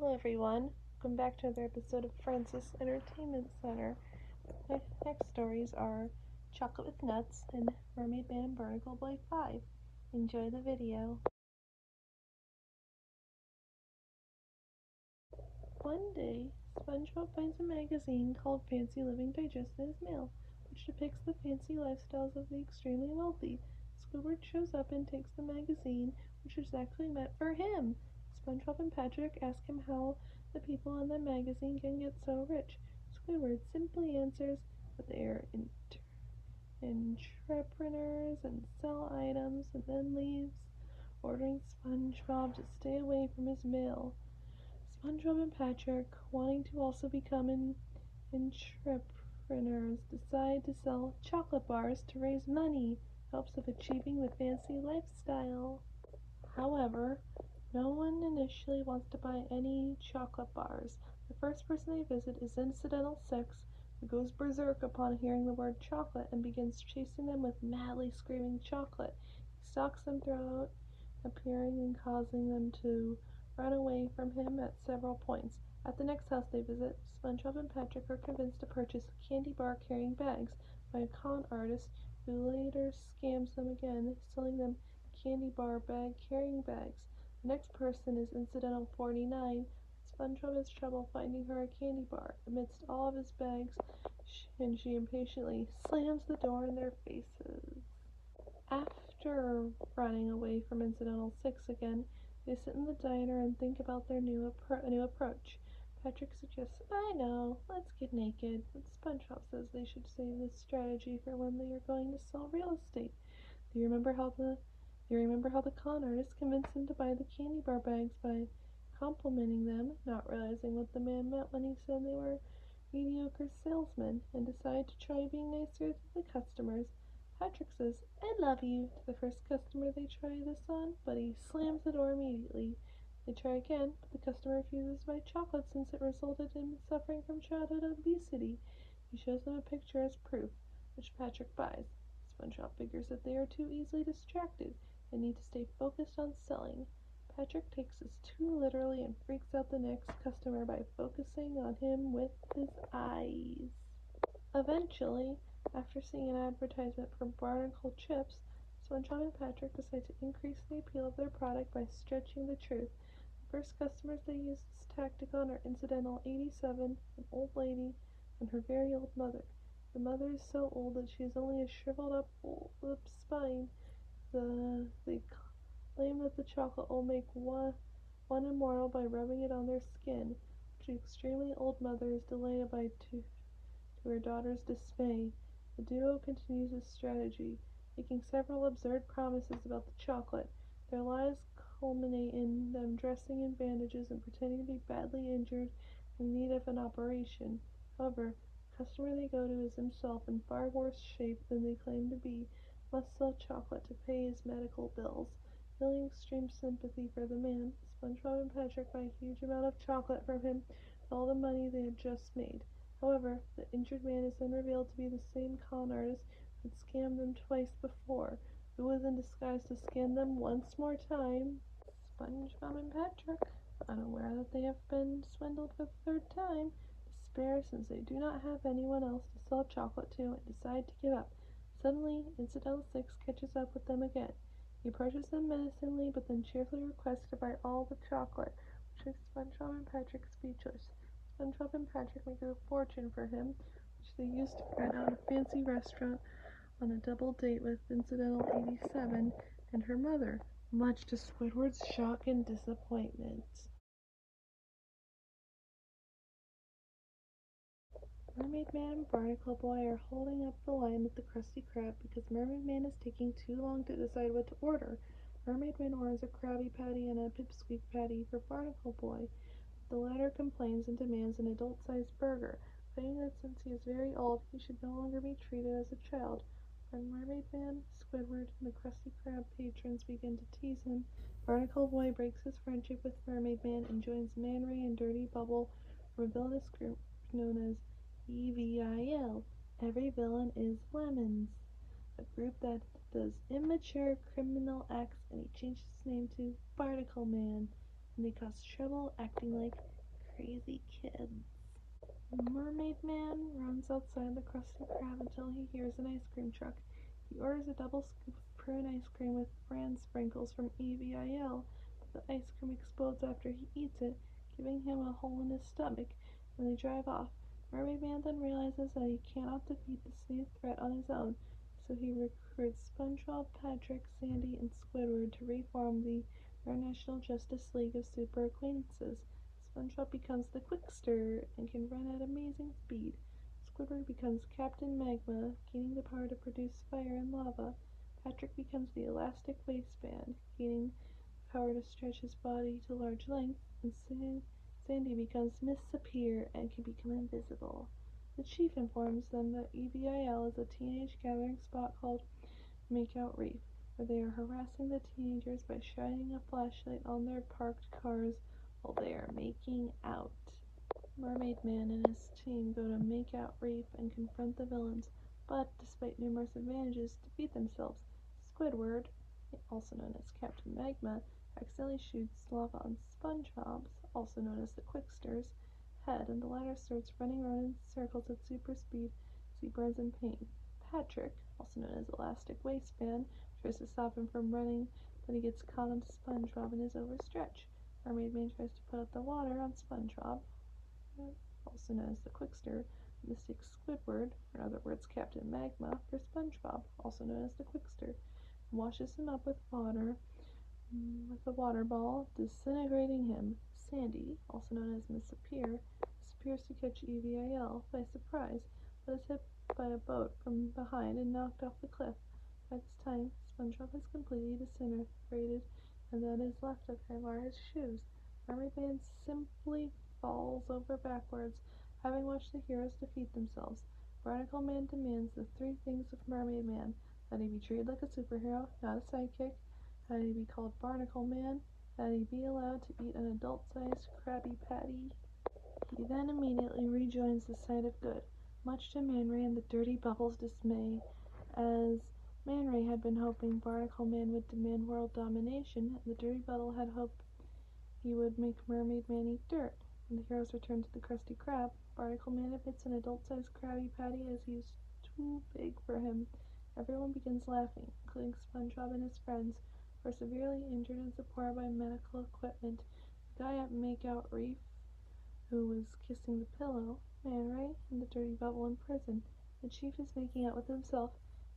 Hello everyone, welcome back to another episode of Francis Entertainment Center. My next stories are Chocolate with Nuts and Mermaid Man and Barnacle Boy 5. Enjoy the video. One day, SpongeBob finds a magazine called Fancy Living Digest in his mail, which depicts the fancy lifestyles of the extremely wealthy. Squidward shows up and takes the magazine, which is actually meant for him. SpongeBob and Patrick ask him how the people in the magazine can get so rich. Squidward simply answers that they are entrepreneurs and sell items, and then leaves, ordering SpongeBob to stay away from his mail. SpongeBob and Patrick, wanting to also become entrepreneurs, decide to sell chocolate bars to raise money in hopes of achieving the fancy lifestyle. However, no one initially wants to buy any chocolate bars. The first person they visit is Incidental 6, who goes berserk upon hearing the word chocolate and begins chasing them with madly screaming chocolate. He stalks them throughout, appearing and causing them to run away from him at several points. At the next house they visit, SpongeBob and Patrick are convinced to purchase candy bar carrying bags by a con artist who later scams them again, selling them candy bar bag carrying bags. The next person is Incidental 49. SpongeBob has trouble finding her a candy bar amidst all of his bags, and she impatiently slams the door in their faces. After running away from Incidental 6 again, they sit in the diner and think about their new approach. Patrick suggests, I know, let's get naked, but SpongeBob says they should save this strategy for when they are going to sell real estate. Do you remember how the con artist convinced him to buy the candy bar bags by complimenting them, not realizing what the man meant when he said they were mediocre salesmen, and decide to try being nicer to the customers? Patrick says, I love you, to the first customer they try this on, but he slams the door immediately. They try again, but the customer refuses to buy chocolate since it resulted in him suffering from childhood obesity. He shows them a picture as proof, which Patrick buys. SpongeBob figures that they are too easily distracted and need to stay focused on selling. Patrick takes this too literally and freaks out the next customer by focusing on him with his eyes. Eventually, after seeing an advertisement for Barnacle chips, SpongeBob and Patrick decide to increase the appeal of their product by stretching the truth. The first customers they use this tactic on are Incidental 87, an old lady, and her very old mother. The mother is so old that she has only a shriveled up spine. They claim that the chocolate will make one immortal by rubbing it on their skin, which the extremely old mother is delighted by to her daughter's dismay. The duo continues this strategy, making several absurd promises about the chocolate. Their lies culminate in them dressing in bandages and pretending to be badly injured in need of an operation. However, the customer they go to is himself in far worse shape than they claim to be, must sell chocolate to pay his medical bills. Feeling extreme sympathy for the man, SpongeBob and Patrick buy a huge amount of chocolate from him with all the money they had just made. However, the injured man is then revealed to be the same con artist who had scammed them twice before, who was in disguise to scam them once more time. SpongeBob and Patrick, unaware that they have been swindled for the third time, despair since they do not have anyone else to sell chocolate to and decide to give up. Suddenly, Incidental 6 catches up with them again. He approaches them menacingly, but then cheerfully requests to buy all the chocolate, which makes SpongeBob and Patrick speechless. SpongeBob and Patrick make a fortune for him, which they use to rent out a fancy restaurant on a double date with Incidental 87 and her mother, much to Squidward's shock and disappointment. Mermaid Man and Barnacle Boy are holding up the line with the Krusty Krab because Mermaid Man is taking too long to decide what to order. Mermaid Man orders a Krabby Patty and a Pipsqueak Patty for Barnacle Boy. The latter complains and demands an adult-sized burger, claiming that since he is very old, he should no longer be treated as a child. When Mermaid Man, Squidward, and the Krusty Krab patrons begin to tease him, Barnacle Boy breaks his friendship with Mermaid Man and joins Man Ray and Dirty Bubble from a villainous group known as EVIL, Every Villain is Lemons, a group that does immature criminal acts, and he changes his name to Barnacle Man. and they cause trouble acting like crazy kids. Mermaid Man runs outside the Krusty Krab until he hears an ice cream truck. He orders a double scoop of prune ice cream with bran sprinkles from EVIL, but the ice cream explodes after he eats it, giving him a hole in his stomach, and they drive off. Mermaid Man then realizes that he cannot defeat the smooth threat on his own, so he recruits SpongeBob, Patrick, Sandy, and Squidward to reform the International Justice League of Super Acquaintances. SpongeBob becomes the Quickster and can run at amazing speed. Squidward becomes Captain Magma, gaining the power to produce fire and lava. Patrick becomes the Elastic Waistband, gaining the power to stretch his body to large lengths. And Sandy becomes Miss Appear and can become invisible. The Chief informs them that EVIL is a teenage gathering spot called Makeout Reef, where they are harassing the teenagers by shining a flashlight on their parked cars while they are making out. Mermaid Man and his team go to Makeout Reef and confront the villains, but despite numerous advantages, defeat themselves. Squidward, also known as Captain Magma, accidentally shoots lava on SpongeBob's, also known as the Quickster's, head, and the latter starts running around in circles at super speed as he burns in pain. Patrick, also known as Elastic Waistband, tries to stop him from running, but he gets caught on SpongeBob and is overstretched. Mermaid Man tries to put out the water on SpongeBob, also known as the Quickster, mistakes Squidward, or in other words Captain Magma, for SpongeBob, also known as the Quickster, and washes him up with a water ball, disintegrating him. Sandy, also known as Miss Appear, disappears to catch EVIL by surprise, but is hit by a boat from behind and knocked off the cliff. By this time, SpongeBob has completely disintegrated, and that is left of him are his shoes. Mermaid Man simply falls over backwards, having watched the heroes defeat themselves. Barnacle Man demands the three things of Mermaid Man: that he be treated like a superhero, not a sidekick, that he be called Barnacle Man, that he be allowed to eat an adult-sized Krabby Patty. He then immediately rejoins the side of good, much to Man Ray and the Dirty Bubble's dismay, as Man Ray had been hoping Barnacle Man would demand world domination, and the Dirty Bubble had hoped he would make Mermaid Man eat dirt. When the heroes return to the Krusty Krab, Barnacle Man admits an adult-sized Krabby Patty as he is too big for him. Everyone begins laughing, including SpongeBob and his friends, who are severely injured and supported by medical equipment. The guy at Makeout Reef, who was kissing the pillow, Man Ray, and the Dirty Bubble in prison. The Chief is making out with himself,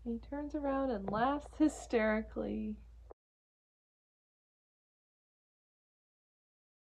and he turns around and laughs hysterically.